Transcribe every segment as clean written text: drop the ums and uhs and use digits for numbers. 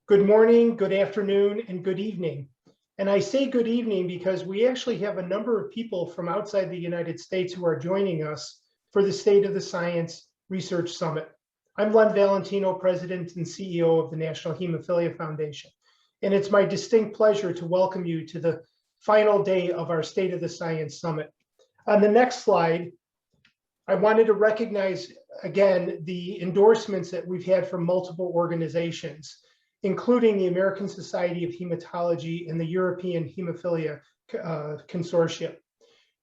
Good morning, good afternoon, and good evening. And I say good evening because we actually have a number of people from outside the United States who are joining us for the State of the Science Research Summit. I'm Len Valentino, President and CEO of the National Hemophilia Foundation. And it's my distinct pleasure to welcome you to the final day of our State of the Science Summit. On the next slide, I wanted to recognize again the endorsements that we've had from multiple organizations, including the American Society of Hematology and the European Hemophilia Consortium.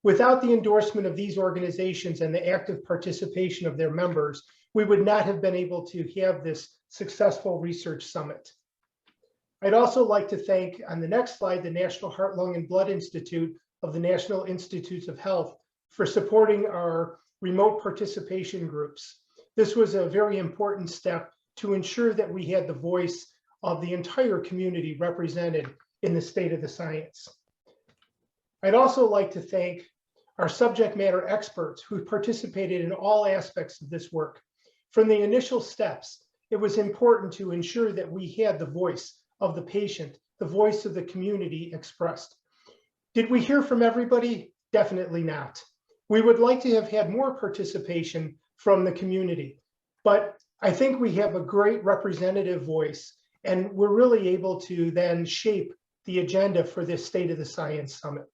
Without the endorsement of these organizations and the active participation of their members, we would not have been able to have this successful research summit. I'd also like to thank, on the next slide, the National Heart, Lung, and Blood Institute of the National Institutes of Health for supporting our remote participation groups. This was a very important step to ensure that we had the voice of the entire community represented in the State of the Science. I'd also like to thank our subject matter experts who participated in all aspects of this work. From the initial steps, it was important to ensure that we had the voice of the patient, the voice of the community expressed. Did we hear from everybody? Definitely not. We would like to have had more participation from the community, but I think we have a great representative voice, and we're really able to then shape the agenda for this State of the Science Summit.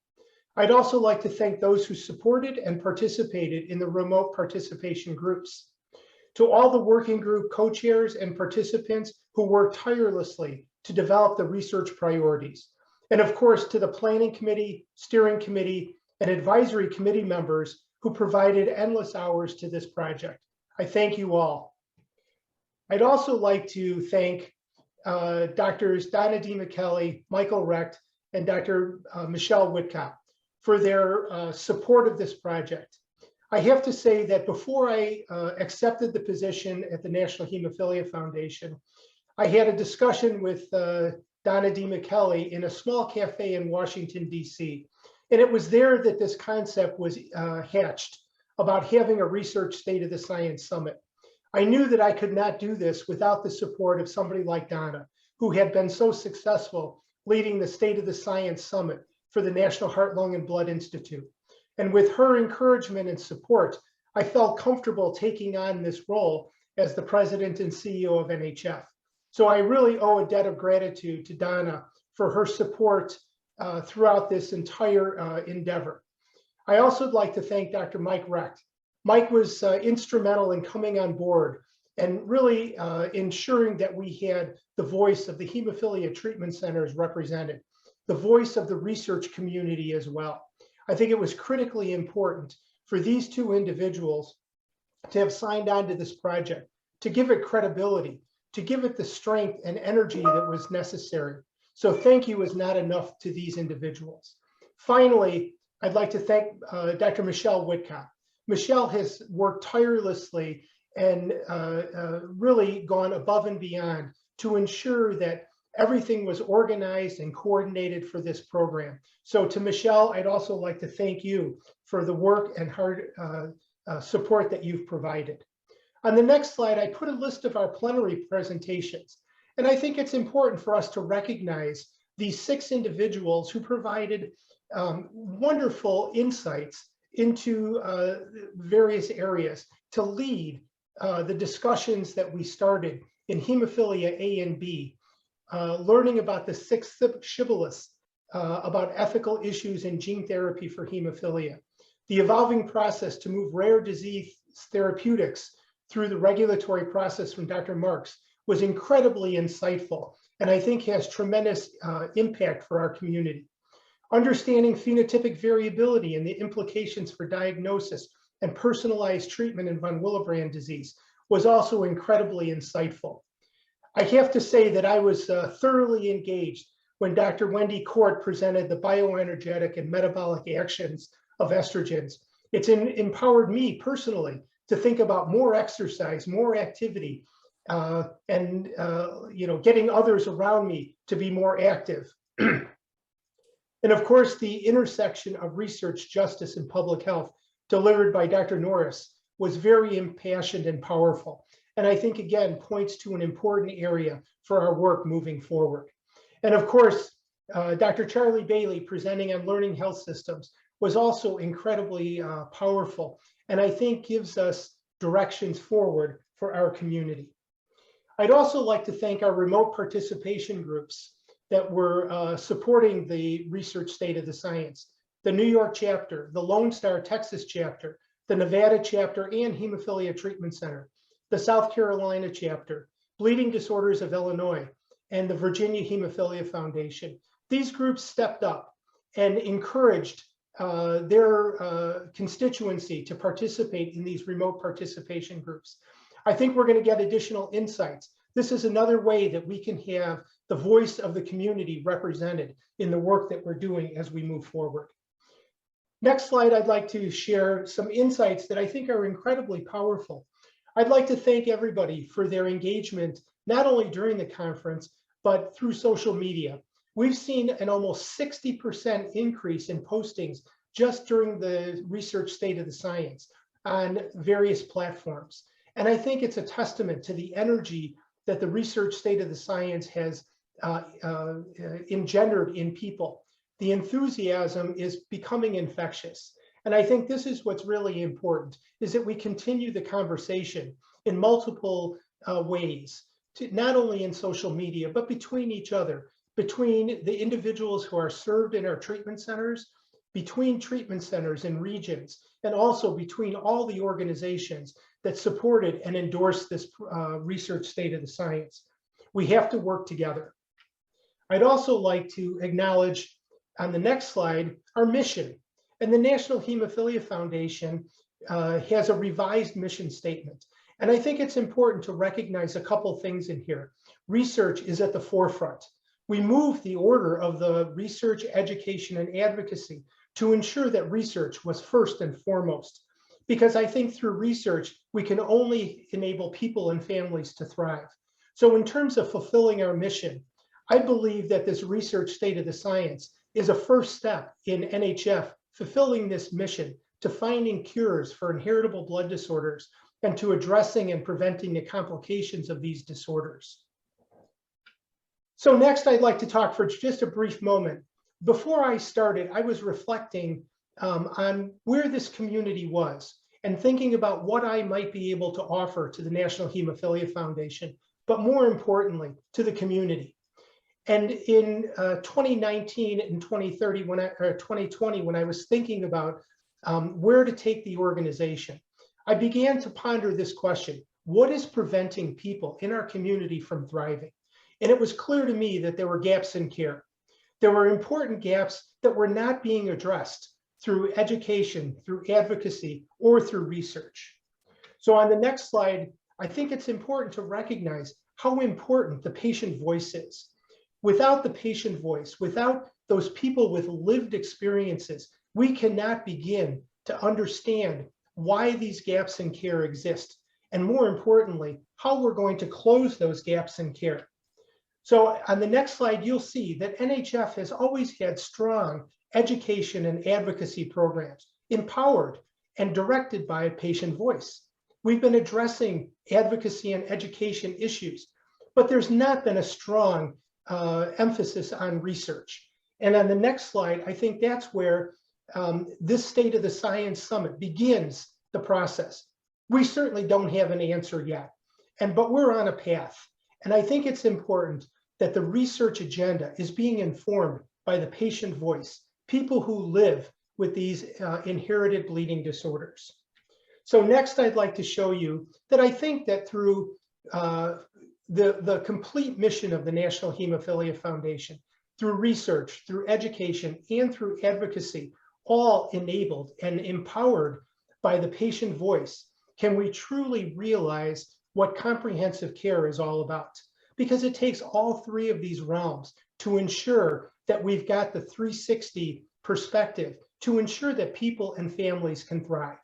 I'd also like to thank those who supported and participated in the remote participation groups. To all the working group co-chairs and participants who worked tirelessly to develop the research priorities. And of course, to the planning committee, steering committee, and advisory committee members who provided endless hours to this project. I thank you all. I'd also like to thank Drs. Donna DiMichele, Michael Recht, and Dr. Michelle Whitcott for their support of this project. I have to say that before I accepted the position at the National Hemophilia Foundation, I had a discussion with Donna DiMichele in a small cafe in Washington, D.C. And it was there that this concept was hatched about having a research State of the Science Summit. I knew that I could not do this without the support of somebody like Donna, who had been so successful leading the State of the Science Summit for the National Heart, Lung, and Blood Institute. And with her encouragement and support, I felt comfortable taking on this role as the president and CEO of NHF. So I really owe a debt of gratitude to Donna for her support throughout this entire endeavor. I also would like to thank Dr. Mike Recht. Mike was instrumental in coming on board and really ensuring that we had the voice of the hemophilia treatment centers represented, the voice of the research community as well. I think it was critically important for these two individuals to have signed on to this project, to give it credibility, to give it the strength and energy that was necessary. So thank you is not enough to these individuals. Finally, I'd like to thank Dr. Michelle Whitcott. Michelle has worked tirelessly and really gone above and beyond to ensure that everything was organized and coordinated for this program. So to Michelle, I'd also like to thank you for the work and hard support that you've provided. On the next slide, I put a list of our plenary presentations. And I think it's important for us to recognize these 6 individuals who provided wonderful insights into various areas to lead the discussions that we started in hemophilia A and B, learning about the 6th shibboleths, about ethical issues in gene therapy for hemophilia, the evolving process to move rare disease therapeutics through the regulatory process from Dr. Marks was incredibly insightful, and I think has tremendous impact for our community. Understanding phenotypic variability and the implications for diagnosis and personalized treatment in von Willebrand disease was also incredibly insightful. I have to say that I was thoroughly engaged when Dr. Wendy Court presented the bioenergetic and metabolic actions of estrogens. It's empowered me personally to think about more exercise, more activity, and getting others around me to be more active. And of course, the intersection of research, justice, and public health delivered by Dr. Norris was very impassioned and powerful. And I think, again, points to an important area for our work moving forward. And of course, Dr. Charlie Bailey presenting on learning health systems was also incredibly powerful, and I think gives us directions forward for our community. I'd also like to thank our remote participation groups that were supporting the research state of the science. The New York chapter, the Lone Star Texas chapter, the Nevada chapter and Hemophilia Treatment Center, the South Carolina chapter, Bleeding Disorders of Illinois, and the Virginia Hemophilia Foundation. These groups stepped up and encouraged their constituency to participate in these remote participation groups. I think we're going to get additional insights. This is another way that we can have the voice of the community represented in the work that we're doing as we move forward. Next slide, I'd like to share some insights that I think are incredibly powerful. I'd like to thank everybody for their engagement, not only during the conference, but through social media. We've seen an almost 60% increase in postings just during the research state of the science on various platforms. And I think it's a testament to the energy that the research state of the science has engendered in people. The enthusiasm is becoming infectious. And I think this is what's really important, is that we continue the conversation in multiple ways, not only in social media, but between each other, between the individuals who are served in our treatment centers, between treatment centers and regions, and also between all the organizations that supported and endorsed this research state of the science. We have to work together. I'd also like to acknowledge on the next slide our mission. And the National Hemophilia Foundation has a revised mission statement. And I think it's important to recognize a couple things in here. Research is at the forefront. We moved the order of the research, education, and advocacy to ensure that research was first and foremost. Because I think through research, we can only enable people and families to thrive. So in terms of fulfilling our mission, I believe that this research state of the science is a first step in NHF fulfilling this mission to finding cures for inheritable blood disorders and to addressing and preventing the complications of these disorders. So next, I'd like to talk for just a brief moment. Before I started, I was reflecting on where this community was and thinking about what I might be able to offer to the National Hemophilia Foundation, but more importantly, to the community. And in 2019 and 2020, when I was thinking about where to take the organization, I began to ponder this question: what is preventing people in our community from thriving? And it was clear to me that there were gaps in care. There were important gaps that were not being addressed through education, through advocacy, or through research. So on the next slide, I think it's important to recognize how important the patient voice is. Without the patient voice, without those people with lived experiences, we cannot begin to understand why these gaps in care exist, and more importantly, how we're going to close those gaps in care. So on the next slide, you'll see that NHF has always had strong education and advocacy programs, empowered and directed by a patient voice. We've been addressing advocacy and education issues, but there's not been a strong emphasis on research. And on the next slide, I think that's where this State of the Science Summit begins the process. We certainly don't have an answer yet, but we're on a path. And I think it's important that the research agenda is being informed by the patient voice, people who live with these inherited bleeding disorders. So next, I'd like to show you that I think that through the complete mission of the National Hemophilia Foundation, through research, through education, and through advocacy, all enabled and empowered by the patient voice, can we truly realize what comprehensive care is all about. Because it takes all three of these realms to ensure that we've got the 360 perspective to ensure that people and families can thrive.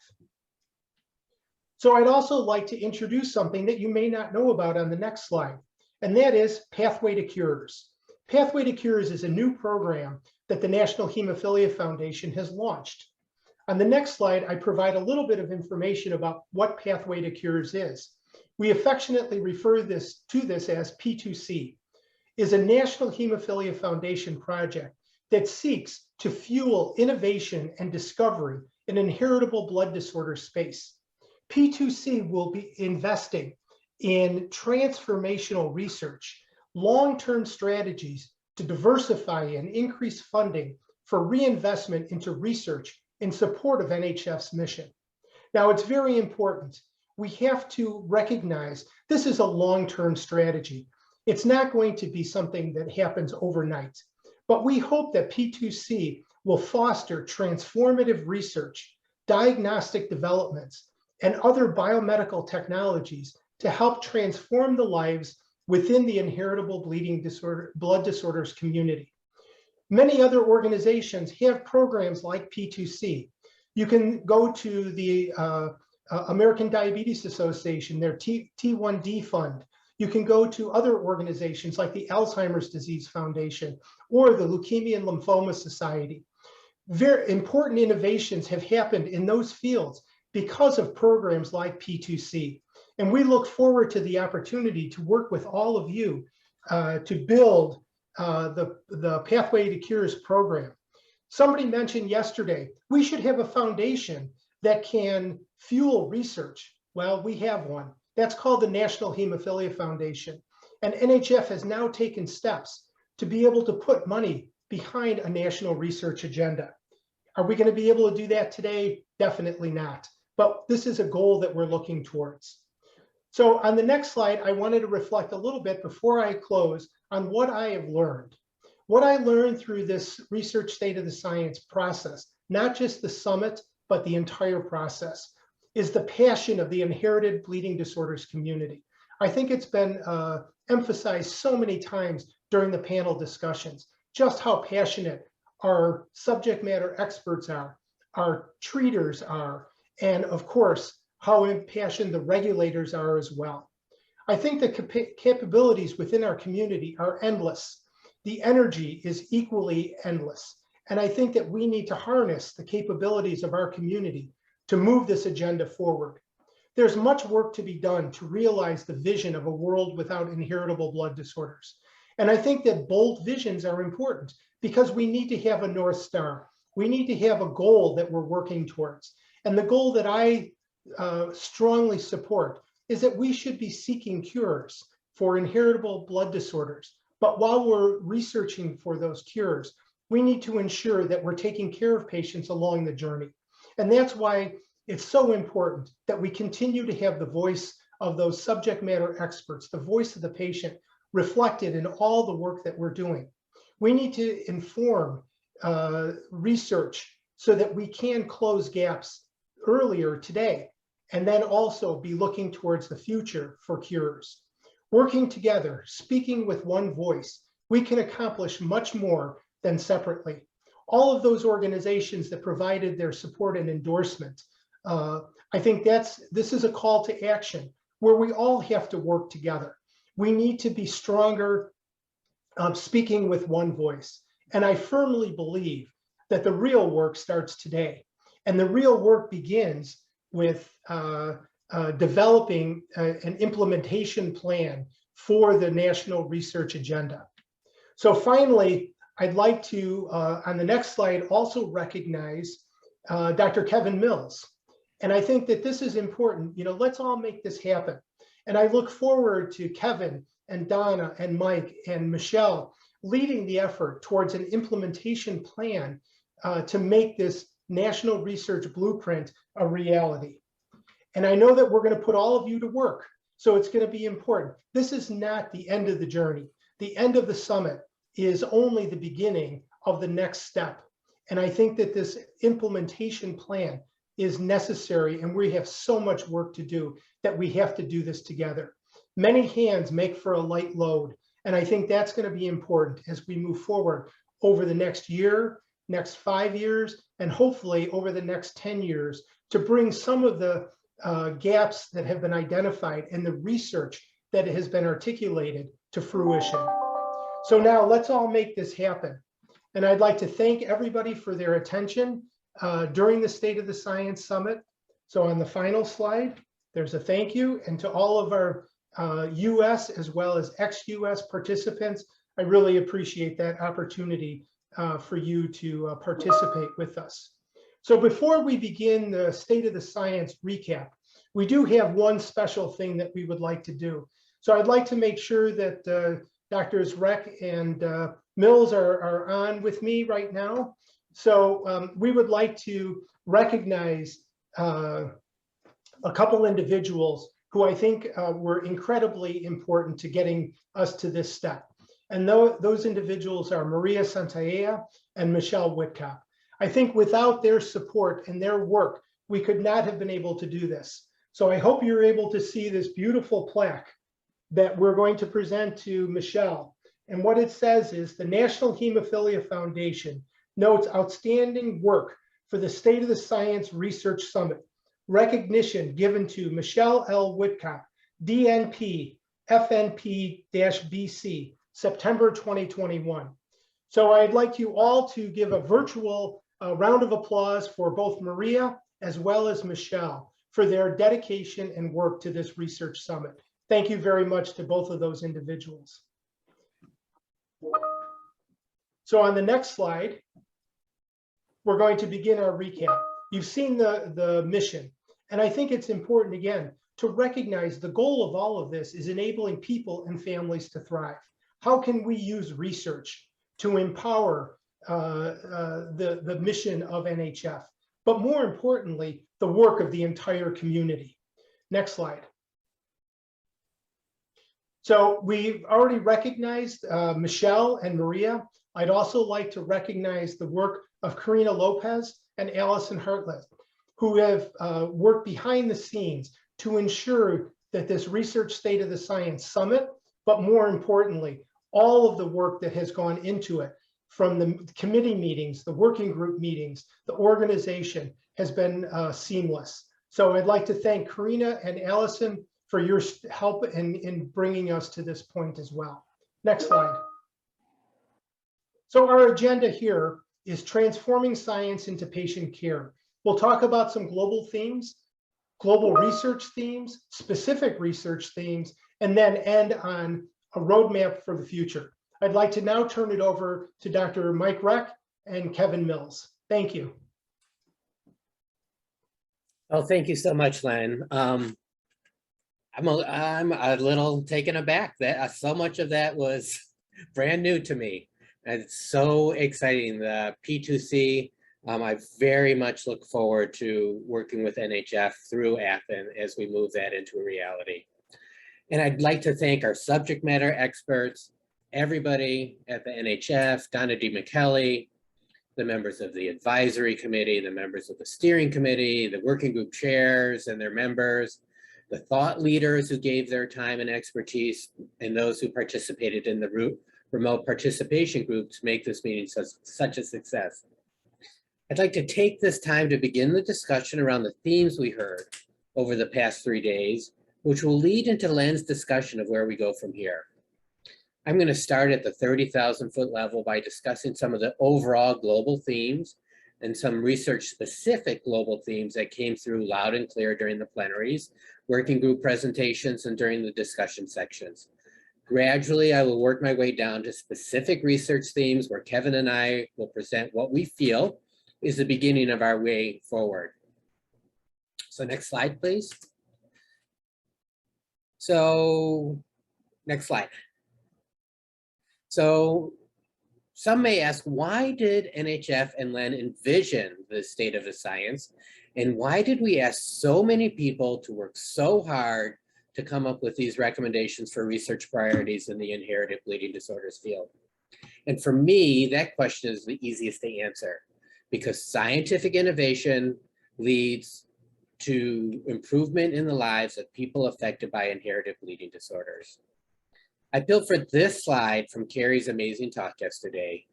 So I'd also like to introduce something that you may not know about on the next slide, and that is Pathway to Cures. Pathway to Cures is a new program that the National Hemophilia Foundation has launched. On the next slide, I provide a little bit of information about what Pathway to Cures is. We affectionately refer to this as P2C, is a National Hemophilia Foundation project that seeks to fuel innovation and discovery in inheritable blood disorder space. P2C will be investing in transformational research, long-term strategies to diversify and increase funding for reinvestment into research in support of NHF's mission. Now, it's very important. We have to recognize this is a long-term strategy. It's not going to be something that happens overnight, but we hope that P2C will foster transformative research, diagnostic developments, and other biomedical technologies to help transform the lives within the inheritable blood disorders community. Many other organizations have programs like P2C. You can go to the American Diabetes Association, their T1D fund. You can go to other organizations like the Alzheimer's Disease Foundation or the Leukemia and Lymphoma Society. Very important innovations have happened in those fields because of programs like P2C. And we look forward to the opportunity to work with all of you to build the Pathway to Cures program. Somebody mentioned yesterday, we should have a foundation that can fuel research. Well, we have one. That's called the National Hemophilia Foundation. And NHF has now taken steps to be able to put money behind a national research agenda. Are we going to be able to do that today? Definitely not. But this is a goal that we're looking towards. So on the next slide, I wanted to reflect a little bit before I close on what I have learned. What I learned through this research state of the science process, not just the summit, but the entire process, is the passion of the inherited bleeding disorders community. I think it's been emphasized so many times during the panel discussions, just how passionate our subject matter experts are, our treaters are, and of course, how impassioned the regulators are as well. I think the capabilities within our community are endless. The energy is equally endless. And I think that we need to harness the capabilities of our community to move this agenda forward. There's much work to be done to realize the vision of a world without inheritable blood disorders. And I think that bold visions are important because we need to have a North Star. We need to have a goal that we're working towards. And the goal that I strongly support is that we should be seeking cures for inheritable blood disorders. But while we're researching for those cures, we need to ensure that we're taking care of patients along the journey. And that's why it's so important that we continue to have the voice of those subject matter experts, the voice of the patient reflected in all the work that we're doing. We need to inform research so that we can close gaps earlier today, and then also be looking towards the future for cures. Working together, speaking with one voice, we can accomplish much more than separately. All of those organizations that provided their support and endorsement, I think this is a call to action where we all have to work together. We need to be stronger, speaking with one voice. And I firmly believe that the real work starts today. And the real work begins with developing an implementation plan for the national research agenda. So finally, I'd like to, on the next slide, also recognize Dr. Kevin Mills. And I think that this is important. You know, let's all make this happen. And I look forward to Kevin and Donna and Mike and Michelle leading the effort towards an implementation plan to make this national research blueprint a reality. And I know that we're going to put all of you to work. So it's going to be important. This is not the end of the journey. The end of the summit is only the beginning of the next step. And I think that this implementation plan is necessary, and we have so much work to do that we have to do this together. Many hands make for a light load, and I think that's going to be important as we move forward over the next year, next 5 years, and hopefully over the next 10 years to bring some of the gaps that have been identified and the research that has been articulated to fruition. So now let's all make this happen. And I'd like to thank everybody for their attention during the State of the Science Summit. So on the final slide, There's a thank you. And to all of our US as well as ex-US participants, I really appreciate that opportunity for you to participate with us. So before we begin the State of the Science recap, we do have one special thing that we would like to do. So I'd like to make sure that Drs. Reck and Mills are on with me right now. So we would like to recognize a couple individuals who I think were incredibly important to getting us to this step. And those individuals are Maria Santaella and Michelle Whitcop. I think without their support and their work, we could not have been able to do this. So I hope you're able to see this beautiful plaque that we're going to present to Michelle. And what it says is the National Hemophilia Foundation notes outstanding work for the State of the Science Research Summit. Recognition given to Michelle L. Whitcop, DNP, FNP-BC, September 2021. So I'd like you all to give a virtual round of applause for both Maria as well as Michelle for their dedication and work to this research summit. Thank you very much to both of those individuals. So on the next slide, we're going to begin our recap. You've seen the mission, and I think it's important, again, to recognize the goal of all of this is enabling people and families to thrive. How can we use research to empower the mission of NHF, but more importantly, the work of the entire community? Next slide. So we've already recognized Michelle and Maria. I'd also like to recognize the work of Karina Lopez and Allison Hartlett, who have worked behind the scenes to ensure that this Research State of the Science Summit, but more importantly, all of the work that has gone into it, from the committee meetings, the working group meetings, the organization, has been seamless. So I'd like to thank Karina and Allison for your help in bringing us to this point as well. Next slide. So our agenda here is transforming science into patient care. We'll talk about some global themes, global research themes, specific research themes, and then end on a roadmap for the future. I'd like to now turn it over to Dr. Mike Reck and Kevin Mills. Thank you. Oh, thank you so much, Len. I'm a little taken aback that so much of that was brand new to me. And it's so exciting, the P2C. I very much look forward to working with NHF through Athens as we move that into a reality. And I'd like to thank our subject matter experts, everybody at the NHF, Donna D. McKelly, the members of the advisory committee, the members of the steering committee, the working group chairs and their members, the thought leaders who gave their time and expertise, and those who participated in the remote participation group to make this meeting such a success. I'd like to take this time to begin the discussion around the themes we heard over the past 3 days, which will lead into Len's discussion of where we go from here. I'm going to start at the 30,000-foot level by discussing some of the overall global themes and some research-specific global themes that came through loud and clear during the plenaries, working group presentations, and during the discussion sections. Gradually, I will work my way down to specific research themes where Kevin and I will present what we feel is the beginning of our way forward. So next slide, please. So next slide. So some may ask, why did NHF and Len envision the state of the science? And why did we ask so many people to work so hard to come up with these recommendations for research priorities in the inherited bleeding disorders field? And for me, that question is the easiest to answer, because scientific innovation leads to improvement in the lives of people affected by inherited bleeding disorders. I built for this slide from Carrie's amazing talk yesterday.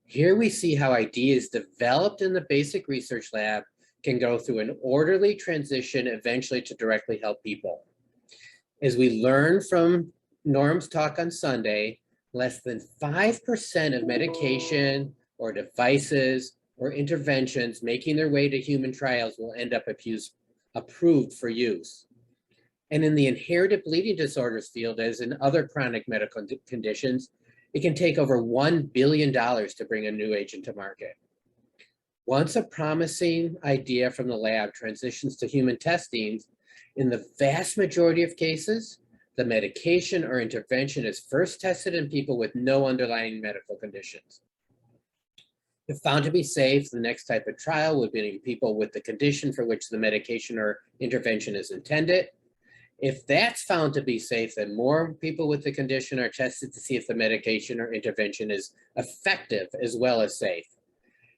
Here we see how ideas developed in the basic research lab can go through an orderly transition eventually to directly help people. As we learned from Norm's talk on Sunday, less than 5% of medication or devices or interventions making their way to human trials will end up approved for use. And in the inherited bleeding disorders field, as in other chronic medical conditions, it can take over $1 billion to bring a new agent to market. Once a promising idea from the lab transitions to human testing, in the vast majority of cases, the medication or intervention is first tested in people with no underlying medical conditions. If found to be safe, the next type of trial would be in people with the condition for which the medication or intervention is intended. If that's found to be safe, then more people with the condition are tested to see if the medication or intervention is effective as well as safe.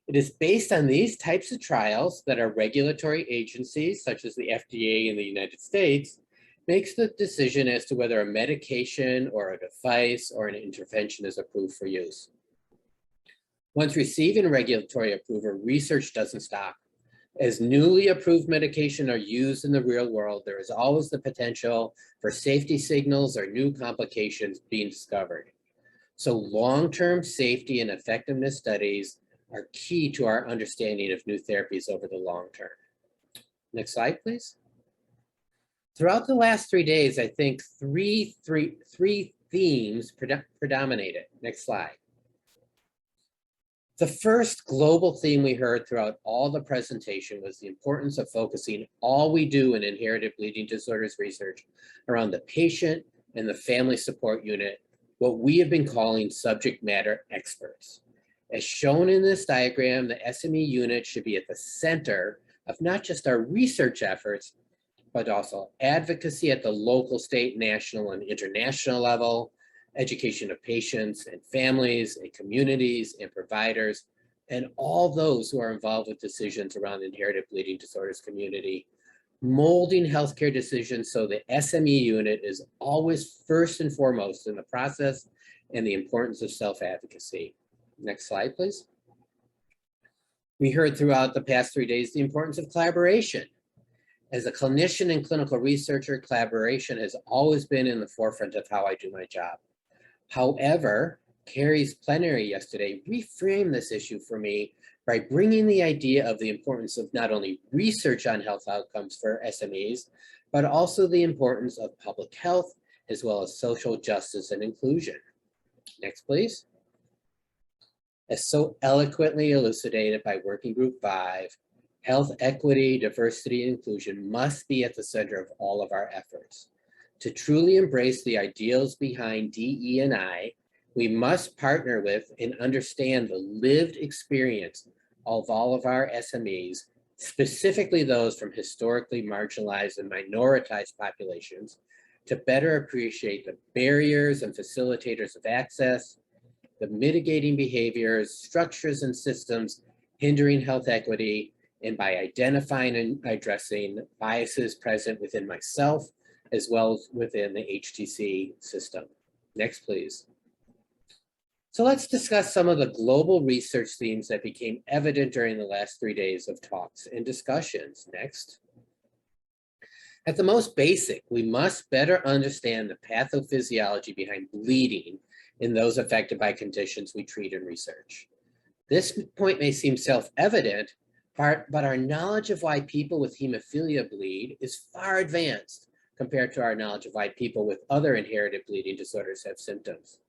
It is based on these types of trials that our regulatory agencies, such as the FDA in the United States, makes the decision as to whether a medication or a device or an intervention is approved for use. Once receiving regulatory approval, research doesn't stop. As newly approved medication are used in the real world, there is always the potential for safety signals or new complications being discovered. So long-term safety and effectiveness studies are key to our understanding of new therapies over the long term. Next slide, please. Throughout the last 3 days, I think three themes predominated. Next slide. The first global theme we heard throughout all the presentation was the importance of focusing all we do in inherited bleeding disorders research around the patient and the family support unit, what we have been calling subject matter experts. As shown in this diagram, the SME unit should be at the center of not just our research efforts, but also advocacy at the local, state, national, and international level, education of patients and families and communities and providers, and all those who are involved with decisions around the inherited bleeding disorders community, molding healthcare decisions so the SME unit is always first and foremost in the process and the importance of self-advocacy. Next slide, please. We heard throughout the past 3 days the importance of collaboration. As a clinician and clinical researcher, collaboration has always been in the forefront of how I do my job. However, Carrie's plenary yesterday reframed this issue for me by bringing the idea of the importance of not only research on health outcomes for SMEs, but also the importance of public health, as well as social justice and inclusion. Next, please. As so eloquently elucidated by Working Group 5, health equity, diversity, and inclusion must be at the center of all of our efforts. To truly embrace the ideals behind DE&I, we must partner with and understand the lived experience of all of our SMEs, specifically those from historically marginalized and minoritized populations, to better appreciate the barriers and facilitators of access, the mitigating behaviors, structures, and systems hindering health equity, and by identifying and addressing biases present within myself, as well as within the HTC system. Next, please. So let's discuss some of the global research themes that became evident during the last 3 days of talks and discussions. Next. At the most basic, we must better understand the pathophysiology behind bleeding in those affected by conditions we treat and research. This point may seem self-evident, but our knowledge of why people with hemophilia bleed is far advanced compared to our knowledge of why people with other inherited bleeding disorders have symptoms.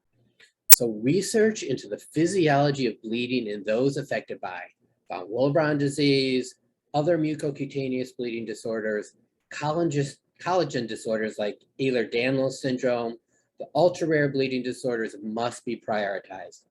So research into the physiology of bleeding in those affected by von Willebrand disease, other mucocutaneous bleeding disorders, collagen disorders like Ehlers-Danlos syndrome, the ultra-rare bleeding disorders must be prioritized.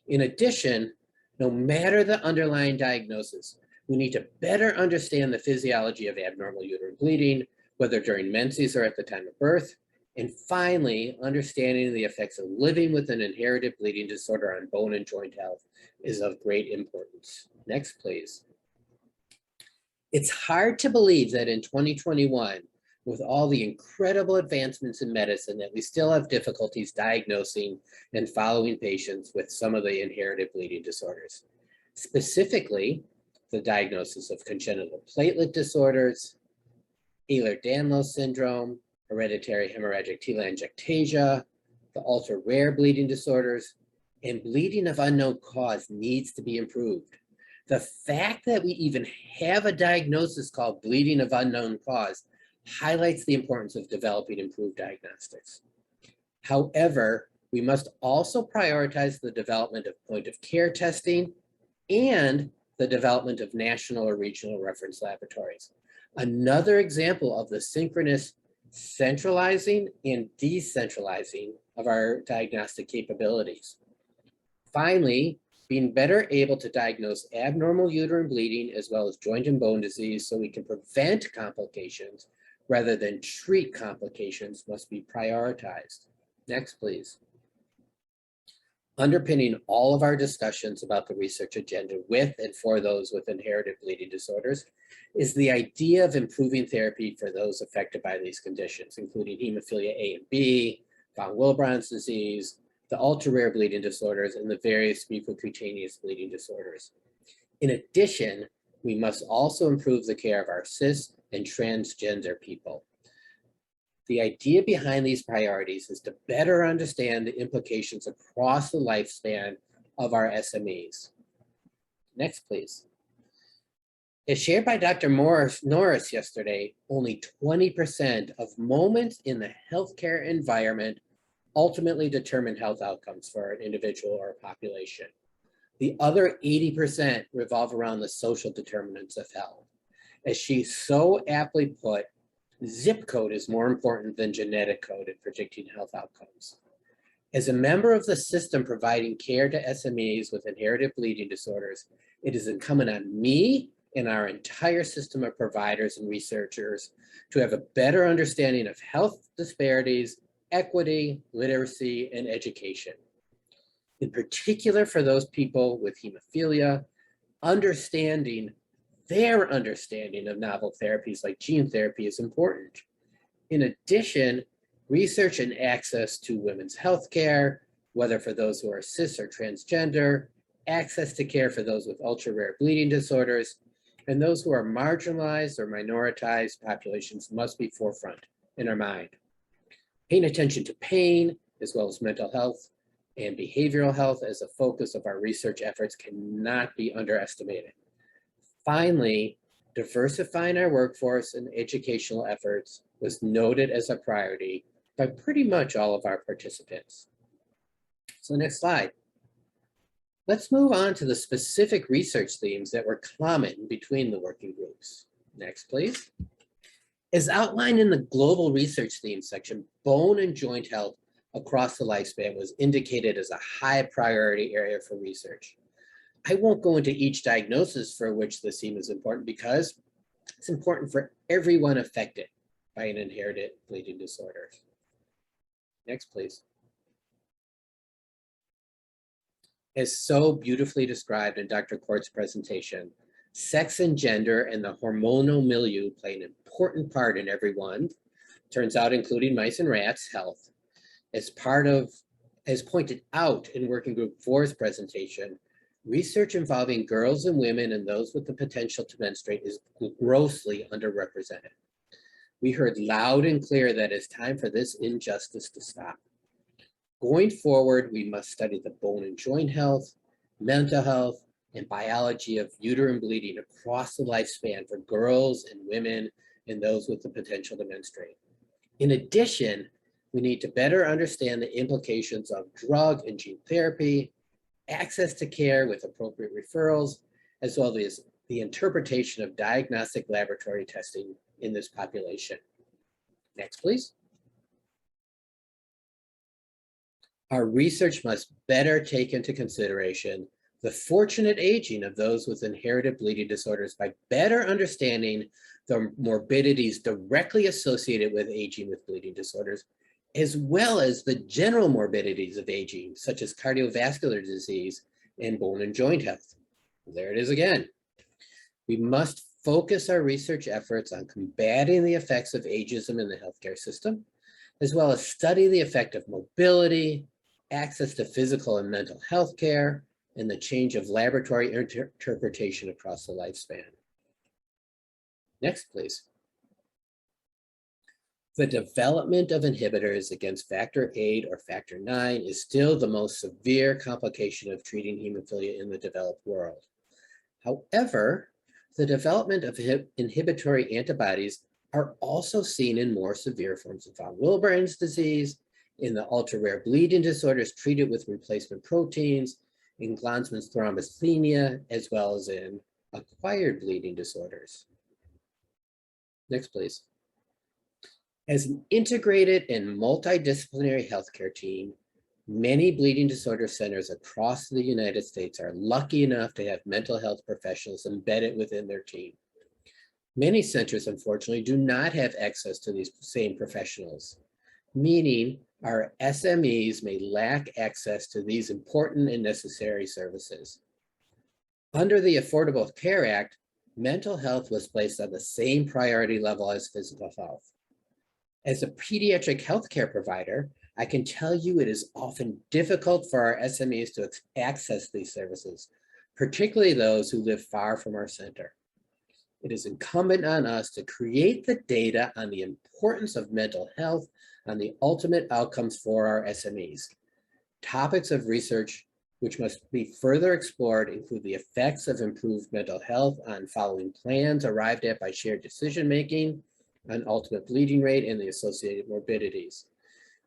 In addition, no matter the underlying diagnosis, we need to better understand the physiology of abnormal uterine bleeding, whether during menses or at the time of birth. And finally, understanding the effects of living with an inherited bleeding disorder on bone and joint health is of great importance. Next, please. It's hard to believe that in 2021, with all the incredible advancements in medicine, that we still have difficulties diagnosing and following patients with some of the inherited bleeding disorders. Specifically, the diagnosis of congenital platelet disorders, Ehlers-Danlos syndrome, hereditary hemorrhagic telangiectasia, the ultra-rare bleeding disorders, and bleeding of unknown cause needs to be improved. The fact that we even have a diagnosis called bleeding of unknown cause highlights the importance of developing improved diagnostics. However, we must also prioritize the development of point-of-care testing and the development of national or regional reference laboratories. Another example of the synchronous centralizing and decentralizing of our diagnostic capabilities. Finally, being better able to diagnose abnormal uterine bleeding as well as joint and bone disease so we can prevent complications rather than treat complications must be prioritized. Next, please. Underpinning all of our discussions about the research agenda with and for those with inherited bleeding disorders is the idea of improving therapy for those affected by these conditions, including hemophilia A and B, von Willebrand's disease, the ultra-rare bleeding disorders, and the various mucocutaneous bleeding disorders. In addition, we must also improve the care of our cis and transgender people. The idea behind these priorities is to better understand the implications across the lifespan of our SMEs. Next, please. As shared by Dr. Norris yesterday, only 20% of moments in the healthcare environment ultimately determine health outcomes for an individual or a population. The other 80% revolve around the social determinants of health. As she so aptly put, zip code is more important than genetic code in predicting health outcomes. As a member of the system providing care to SMEs with inherited bleeding disorders, it is incumbent on me and our entire system of providers and researchers to have a better understanding of health disparities, equity, literacy, and education. In particular for those people with hemophilia, their understanding of novel therapies like gene therapy is important. In addition, research and access to women's health care, whether for those who are cis or transgender, access to care for those with ultra-rare bleeding disorders, and those who are marginalized or minoritized populations must be forefront in our mind. Paying attention to pain, as well as mental health and behavioral health as a focus of our research efforts cannot be underestimated. Finally, diversifying our workforce and educational efforts was noted as a priority by pretty much all of our participants. So next slide. Let's move on to the specific research themes that were common between the working groups. Next, please. As outlined in the global research theme section, bone and joint health across the lifespan was indicated as a high priority area for research. I won't go into each diagnosis for which this theme is important because it's important for everyone affected by an inherited bleeding disorder. Next, please. As so beautifully described in Dr. Court's presentation, sex and gender and the hormonal milieu play an important part in everyone, turns out including mice and rats, health. As pointed out in Working Group 4's presentation, research involving girls and women and those with the potential to menstruate is grossly underrepresented. We heard loud and clear that it's time for this injustice to stop. Going forward, we must study the bone and joint health, mental health, and biology of uterine bleeding across the lifespan for girls and women and those with the potential to menstruate. In addition, we need to better understand the implications of drug and gene therapy, access to care with appropriate referrals, as well as the interpretation of diagnostic laboratory testing in this population. Next, please. Our research must better take into consideration the fortunate aging of those with inherited bleeding disorders by better understanding the morbidities directly associated with aging with bleeding disorders, as well as the general morbidities of aging, such as cardiovascular disease and bone and joint health. There it is again. We must focus our research efforts on combating the effects of ageism in the healthcare system, as well as study the effect of mobility, access to physical and mental health care, and the change of laboratory interpretation across the lifespan. Next, please. The development of inhibitors against factor VIII or factor IX is still the most severe complication of treating hemophilia in the developed world. However, the development of inhibitory antibodies are also seen in more severe forms of von Willebrand's disease, in the ultra-rare bleeding disorders treated with replacement proteins, in Glanzmann's thrombocythemia, as well as in acquired bleeding disorders. Next, please. As an integrated and multidisciplinary healthcare team, many bleeding disorder centers across the United States are lucky enough to have mental health professionals embedded within their team. Many centers, unfortunately, do not have access to these same professionals, meaning our SMEs may lack access to these important and necessary services. Under the Affordable Care Act, mental health was placed on the same priority level as physical health. As a pediatric healthcare provider, I can tell you it is often difficult for our SMEs to access these services, particularly those who live far from our center. It is incumbent on us to create the data on the importance of mental health on the ultimate outcomes for our SMEs. Topics of research which must be further explored include the effects of improved mental health on following plans arrived at by shared decision-making, on ultimate bleeding rate and the associated morbidities.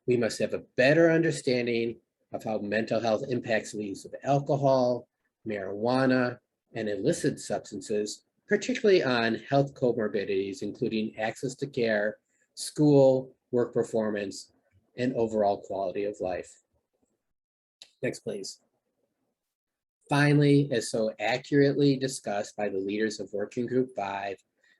We must have a better understanding of how mental health impacts the use of alcohol, marijuana, and illicit substances, particularly on health comorbidities, including access to care, school, work performance, and overall quality of life. Next, please. Finally, as so accurately discussed by the leaders of Working Group 5,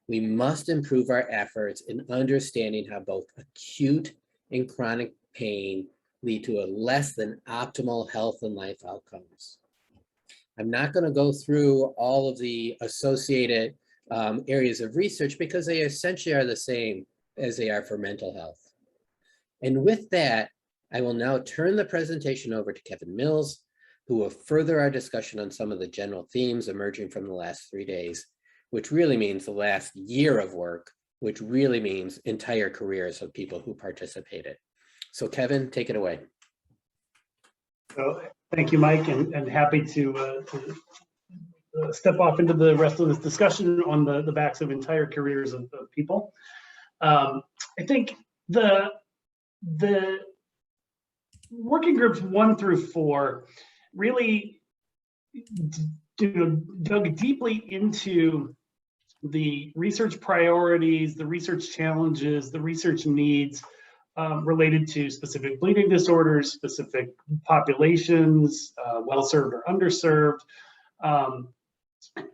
we must improve our efforts in understanding how both acute and chronic pain lead to a less than optimal health and life outcomes. I'm not going to go through all of the associated areas of research because they essentially are the same as they are for mental health. And with that, I will now turn the presentation over to Kevin Mills, who will further our discussion on some of the general themes emerging from the last 3 days, which really means the last year of work, which really means entire careers of people who participated. So Kevin, take it away. So, thank you, Mike, and happy to step off into the rest of this discussion on the backs of entire careers of people. I think the working groups 1 through 4 really dug deeply into the research priorities, the research challenges, the research needs related to specific bleeding disorders, specific populations, well-served or underserved,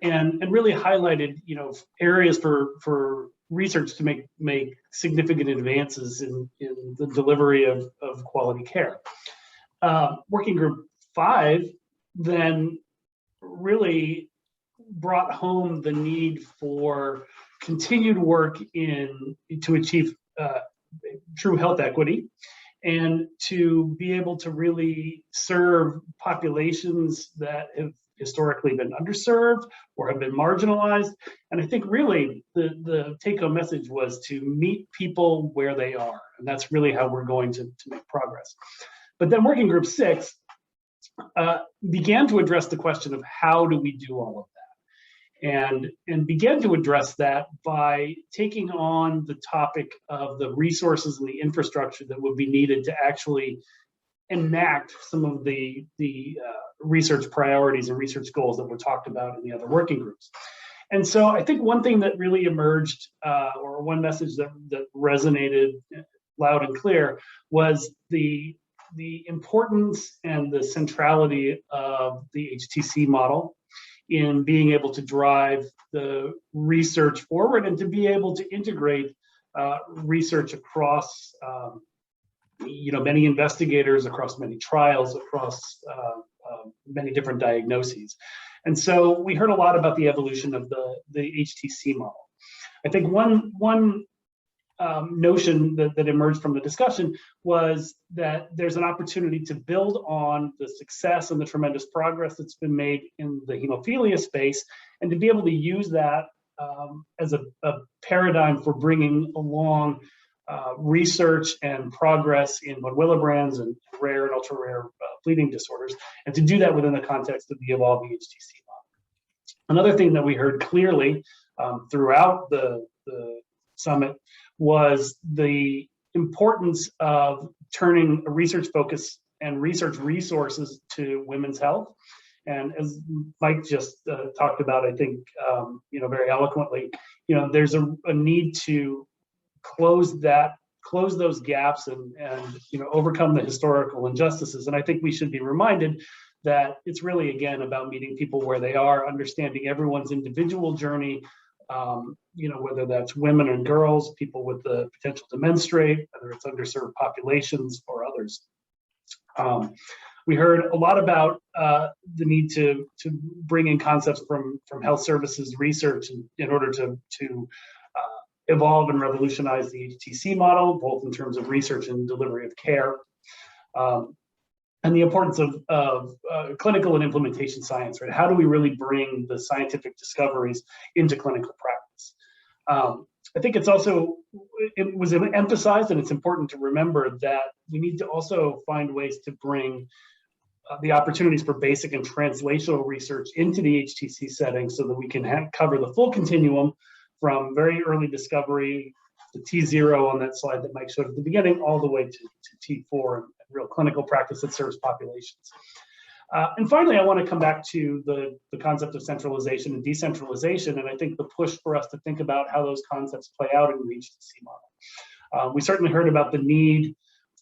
and really highlighted areas for research to make significant advances in the delivery of quality care. Working Group 5 then really brought home the need for continued work to achieve true health equity and to be able to really serve populations that have historically been underserved or have been marginalized. And I think really the take-home message was to meet people where they are. And that's really how we're going to make progress. But then Working Group 6 began to address the question of how do we do all of that, and began to address that by taking on the topic of the resources and the infrastructure that would be needed to actually enact some of the research priorities and research goals that were talked about in the other working groups. And so I think one thing that really emerged, or one message that resonated loud and clear, was the importance and the centrality of the HTC model in being able to drive the research forward and to be able to integrate research across many investigators, across many trials, across many different diagnoses. And so we heard a lot about the evolution of the HTC model. I think one notion that emerged from the discussion was that there's an opportunity to build on the success and the tremendous progress that's been made in the hemophilia space, and to be able to use that as a paradigm for bringing along research and progress in von Willebrand's and rare and ultra rare bleeding disorders, and to do that within the context of the evolving HTC model. Another thing that we heard clearly throughout the summit was the importance of turning a research focus and research resources to women's health. And as Mike just talked about, I think, very eloquently, there's a need to close those gaps and overcome the historical injustices. And I think we should be reminded that it's really, again, about meeting people where they are, understanding everyone's individual journey, whether that's women and girls, people with the potential to menstruate, whether it's underserved populations or others. We heard a lot about the need to bring in concepts from health services research in order to evolve and revolutionize the HTC model, both in terms of research and delivery of care, and the importance of clinical and implementation science, right? How do we really bring the scientific discoveries into clinical practice? I think it was emphasized, and it's important to remember that we need to also find ways to bring the opportunities for basic and translational research into the HTC setting so that we can cover the full continuum from very early discovery, the T0 on that slide that Mike showed at the beginning, all the way to T4 and real clinical practice that serves populations. And finally, I want to come back to the concept of centralization and decentralization, and I think the push for us to think about how those concepts play out in the HTC model. We certainly heard about the need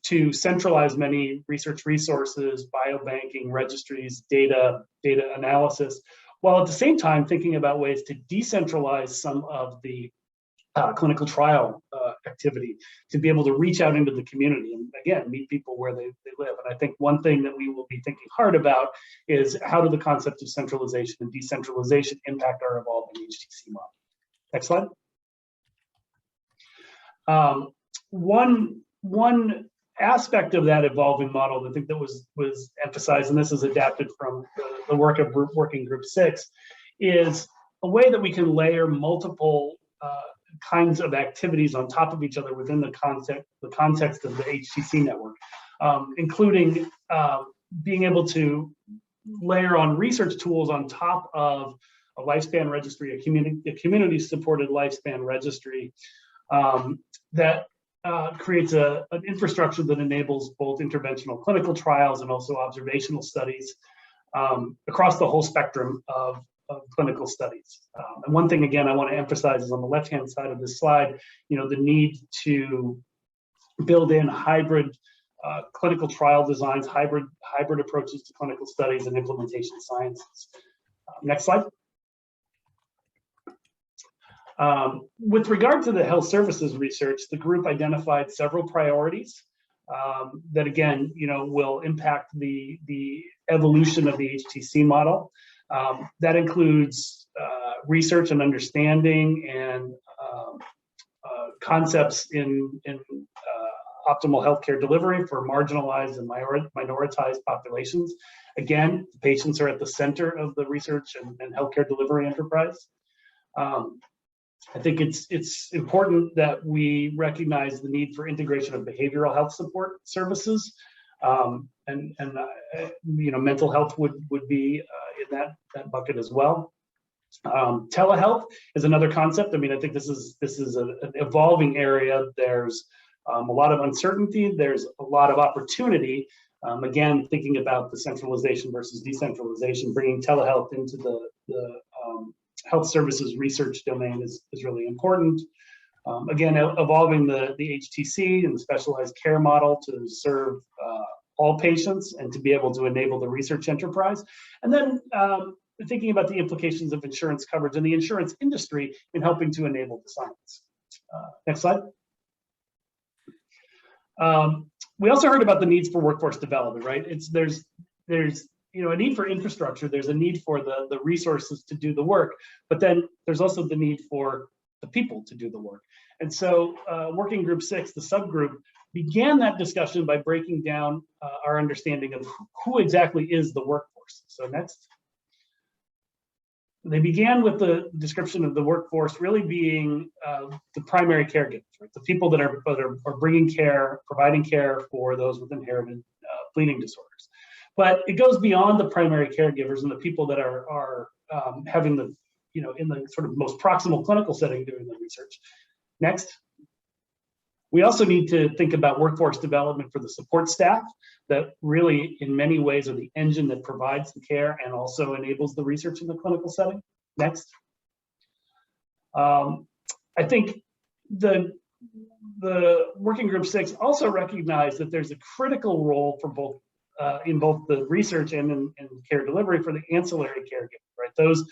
to centralize many research resources, biobanking, registries, data analysis, while at the same time thinking about ways to decentralize some of the clinical trial activity, to be able to reach out into the community and, again, meet people where they live. And I think one thing that we will be thinking hard about is how do the concept of centralization and decentralization impact our evolving HTC model. Next slide. One aspect of that evolving model that I think that was emphasized, and this is adapted from the work of Working Group 6, is a way that we can layer multiple kinds of activities on top of each other within the context of the HTC network, including being able to layer on research tools on top of a lifespan registry, a community-supported lifespan registry that creates an infrastructure that enables both interventional clinical trials and also observational studies across the whole spectrum of clinical studies. And one thing, again, I want to emphasize is on the left-hand side of this slide, the need to build in hybrid clinical trial designs, hybrid approaches to clinical studies and implementation sciences. Next slide. With regard to the health services research, the group identified several priorities that, again, will impact the evolution of the HTC model. That includes research and understanding and concepts in optimal healthcare delivery for marginalized and minoritized populations. Again, patients are at the center of the research and healthcare delivery enterprise. I think it's important that we recognize the need for integration of behavioral health support services, and mental health would be in that bucket as well. Telehealth is another concept. I mean, I think this is an evolving area. There's a lot of uncertainty. There's a lot of opportunity. Again, thinking about the centralization versus decentralization, bringing telehealth into the health services research domain is really important. Again, evolving the HTC and the specialized care model to serve all patients and to be able to enable the research enterprise. And then thinking about the implications of insurance coverage and the insurance industry in helping to enable the science. Next slide. We also heard about the needs for workforce development, right? There's a need for infrastructure, there's a need for the resources to do the work, but then there's also the need for the people to do the work. And so Working Group 6, the subgroup, began that discussion by breaking down our understanding of who exactly is the workforce. So next. They began with the description of the workforce really being the primary caregivers, right? The people that are bringing care, providing care for those with inherited bleeding disorders. But it goes beyond the primary caregivers and the people that are having the, in the sort of most proximal clinical setting doing the research. Next. We also need to think about workforce development for the support staff that really, in many ways, are the engine that provides the care and also enables the research in the clinical setting. Next. I think the Working Group 6 also recognized that there's a critical role for both in both the research and in care delivery for the ancillary caregivers, right? Those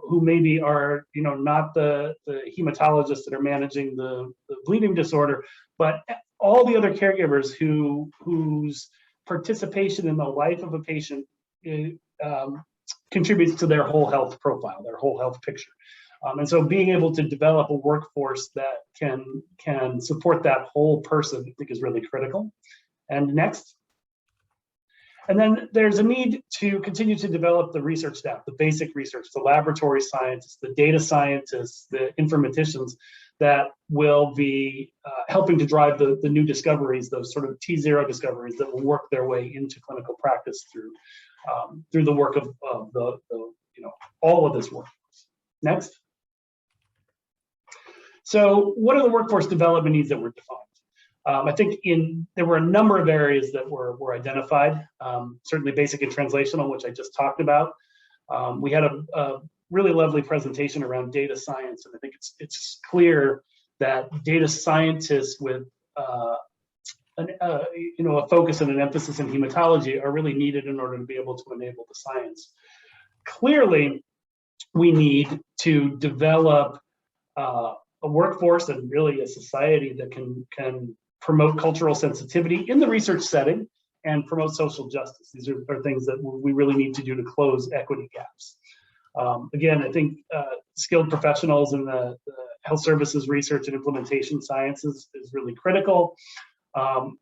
who maybe are, not the hematologists that are managing the bleeding disorder, but all the other caregivers whose participation in the life of a patient contributes to their whole health profile, their whole health picture. And so being able to develop a workforce that can support that whole person, I think, is really critical. And next. And then there's a need to continue to develop the research staff, the basic research, the laboratory scientists, the data scientists, the informaticians that will be helping to drive the new discoveries, those sort of T0 discoveries that will work their way into clinical practice through the work of all of this work. Next. So what are the workforce development needs that were defined? I think there were a number of areas that were identified, certainly basic and translational, which I just talked about. We had a really lovely presentation around data science, and I think it's clear that data scientists with a focus and an emphasis in hematology are really needed in order to be able to enable the science. Clearly, we need to develop a workforce and really a society that can promote cultural sensitivity in the research setting and promote social justice. These are things that we really need to do to close equity gaps. Again, I think skilled professionals in the health services research and implementation sciences is really critical,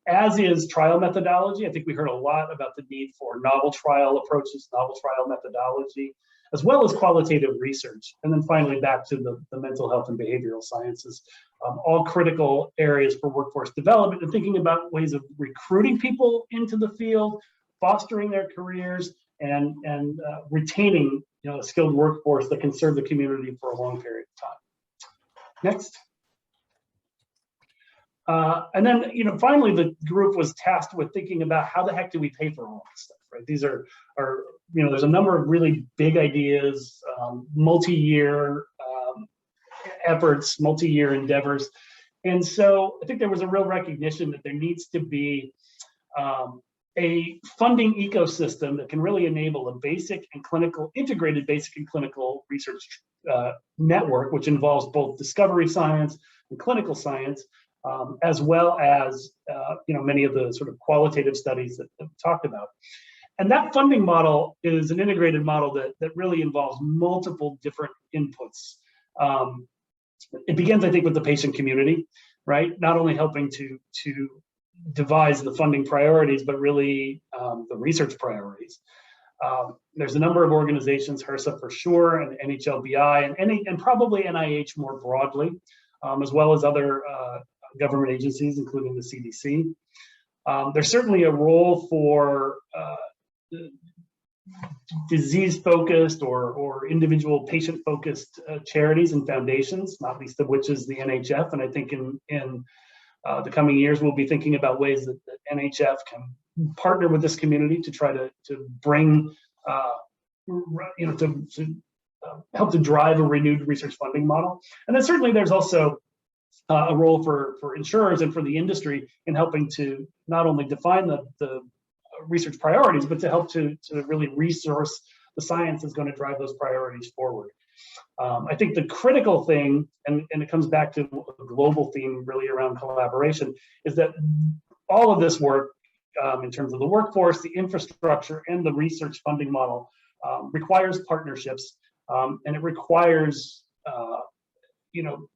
as is trial methodology. I think we heard a lot about the need for novel trial approaches, novel trial methodology, as well as qualitative research. And then finally, back to the mental health and behavioral sciences, all critical areas for workforce development and thinking about ways of recruiting people into the field, fostering their careers, and retaining a skilled workforce that can serve the community for a long period of time. Next. And then, finally, the group was tasked with thinking about how the heck do we pay for all this stuff, right? These are there's a number of really big ideas, multi-year efforts, multi-year endeavors. And so I think there was a real recognition that there needs to be a funding ecosystem that can really enable a integrated basic and clinical research network, which involves both discovery science and clinical science, as well as many of the sort of qualitative studies that we talked about. And that funding model is an integrated model that really involves multiple different inputs. It begins, I think, with the patient community, right? Not only helping to devise the funding priorities, but really the research priorities. There's a number of organizations, HRSA for sure, and NHLBI, and probably NIH more broadly, as well as other government agencies, including the CDC. There's certainly a role for disease-focused or individual patient-focused charities and foundations, not least of which is the NHF. And I think in the coming years, we'll be thinking about ways that NHF can partner with this community to try to bring, to help to drive a renewed research funding model. And then certainly there's also a role for insurers and for the industry in helping to not only define the research priorities, but to help to really resource the science that's going to drive those priorities forward. I think the critical thing, and it comes back to a global theme really around collaboration, is that all of this work in terms of the workforce, the infrastructure, and the research funding model requires partnerships, and it requires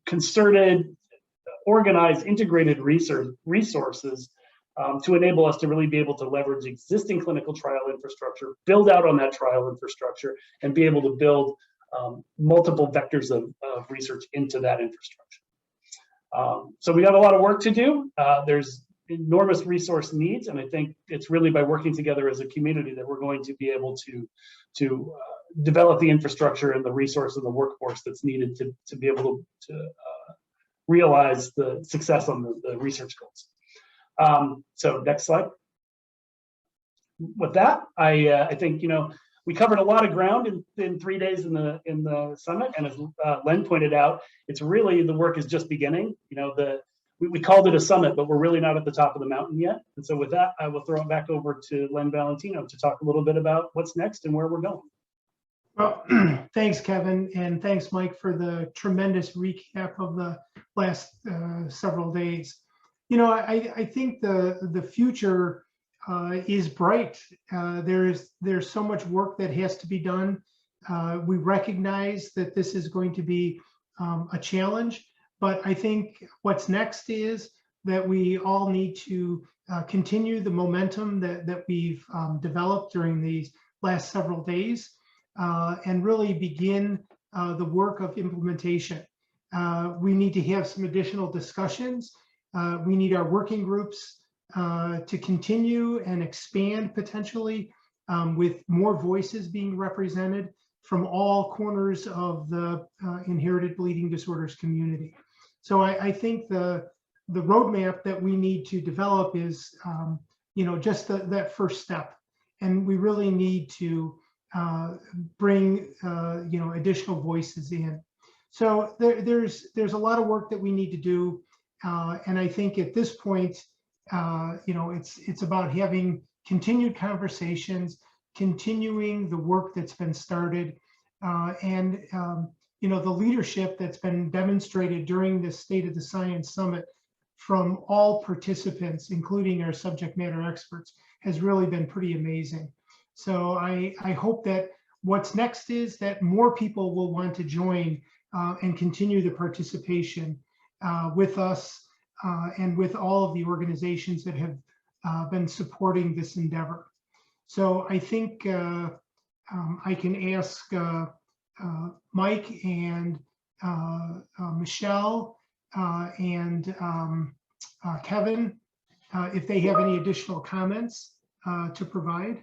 concerted, organized, integrated resources to enable us to really be able to leverage existing clinical trial infrastructure, build out on that trial infrastructure, and be able to build multiple vectors of research into that infrastructure. So we got a lot of work to do. There's enormous resource needs, and I think it's really by working together as a community that we're going to be able to develop the infrastructure and the resource and the workforce that's needed to be able to realize the success on the research goals. So next slide. With that, I think, you know, we covered a lot of ground in 3 days in the summit, and as Len pointed out, it's really, the work is just beginning. You know, we called it a summit, but we're really not at the top of the mountain yet. And so with that, I will throw it back over to Len Valentino to talk a little bit about what's next and where we're going. Well, thanks, Kevin, and thanks, Mike, for the tremendous recap of the last several days. You know, I think the future is bright. There's so much work that has to be done. We recognize that this is going to be a challenge, but I think what's next is that we all need to continue the momentum that we've developed during these last several days and really begin the work of implementation. We need to have some additional discussions. We need our working groups to continue and expand potentially with more voices being represented from all corners of the inherited bleeding disorders community. So I think the roadmap that we need to develop is, you know, just that first step, and we really need to bring, you know, additional voices in. So there's a lot of work that we need to do, and I think at this point, you know, it's about having continued conversations, continuing the work that's been started, and you know, the leadership that's been demonstrated during this State of the Science Summit from all participants, including our subject matter experts, has really been pretty amazing. So I hope that what's next is that more people will want to join and continue the participation with us and with all of the organizations that have been supporting this endeavor. So I think I can ask Mike and Michelle and Kevin if they have any additional comments to provide.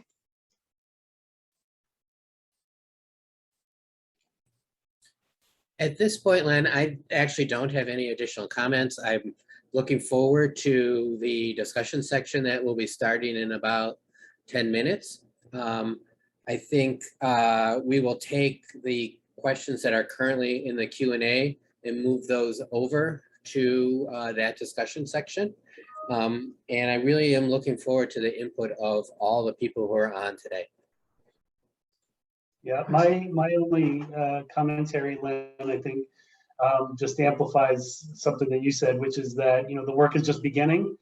At this point, Len, I actually don't have any additional comments. I'm looking forward to the discussion section that will be starting in about 10 minutes. I think we will take the questions that are currently in the Q&A and move those over to that discussion section. And I really am looking forward to the input of all the people who are on today. Yeah, my only commentary, Len, I think just amplifies something that you said, which is that, you know, the work is just beginning.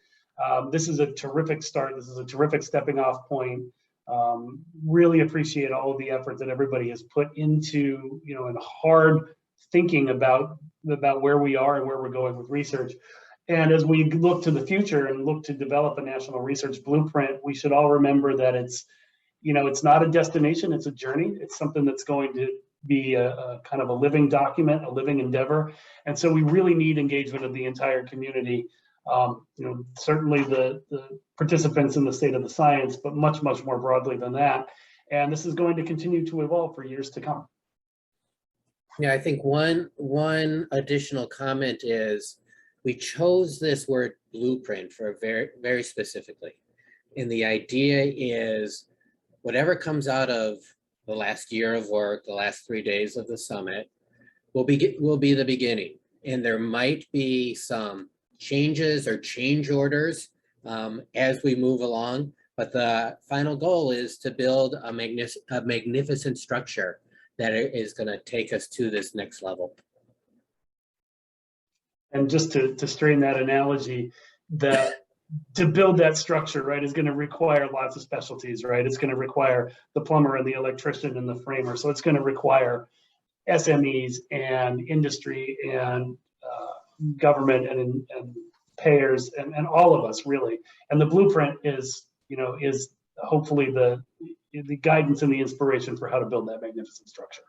This is a terrific start. This is a terrific stepping off point. Really appreciate all of the effort that everybody has put into, you know, and hard thinking about where we are and where we're going with research. And as we look to the future and look to develop a national research blueprint, we should all remember that it's, you know, it's not a destination, it's a journey. It's something that's going to be a kind of a living document, a living endeavor. And so we really need engagement of the entire community. You know, certainly the participants in the State of the Science, but much, much more broadly than that. And this is going to continue to evolve for years to come. Yeah, I think one additional comment is we chose this word blueprint for very, very specifically. And the idea is whatever comes out of the last year of work, the last 3 days of the summit, will be the beginning. And there might be some changes or change orders as we move along, but the final goal is to build a magnificent structure that is going to take us to this next level. And just to strain that analogy, to build that structure, right, is going to require lots of specialties, right? It's going to require the plumber and the electrician and the framer. So it's going to require SMEs and industry and government and payers and all of us, really. And the blueprint is, you know, is hopefully the guidance and the inspiration for how to build that magnificent structure.